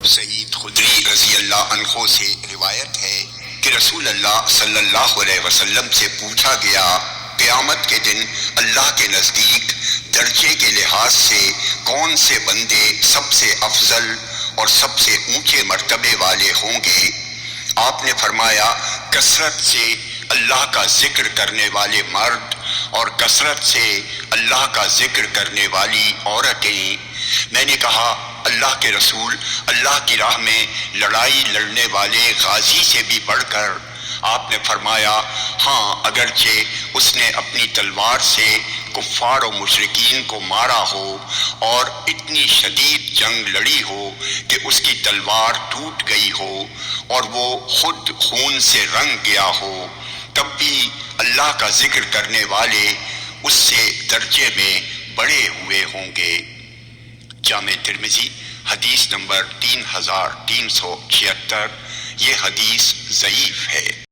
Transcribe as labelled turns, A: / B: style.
A: سعید خدری رضی اللہ عنہ سے روایت ہے کہ رسول اللہ صلی اللہ علیہ وسلم سے پوچھا گیا، قیامت کے دن اللہ کے نزدیک درجے کے لحاظ سے کون سے بندے سب سے افضل اور سب سے اونچے مرتبے والے ہوں گے؟ آپ نے فرمایا، کثرت سے اللہ کا ذکر کرنے والے مرد اور کثرت سے اللہ کا ذکر کرنے والی عورتیں۔ میں نے کہا، اللہ کے رسول، اللہ کی راہ میں لڑائی لڑنے والے غازی سے بھی بڑھ کر؟ آپ نے فرمایا، ہاں، اگرچہ اس نے اپنی تلوار سے کفار و مشرکین کو مارا ہو اور اتنی شدید جنگ لڑی ہو کہ اس کی تلوار ٹوٹ گئی ہو اور وہ خود خون سے رنگ گیا ہو، تب بھی اللہ کا ذکر کرنے والے اس سے درجے میں بڑے ہوئے ہوں گے۔ جامع ترمذی حدیث نمبر 3376۔ یہ حدیث ضعیف ہے۔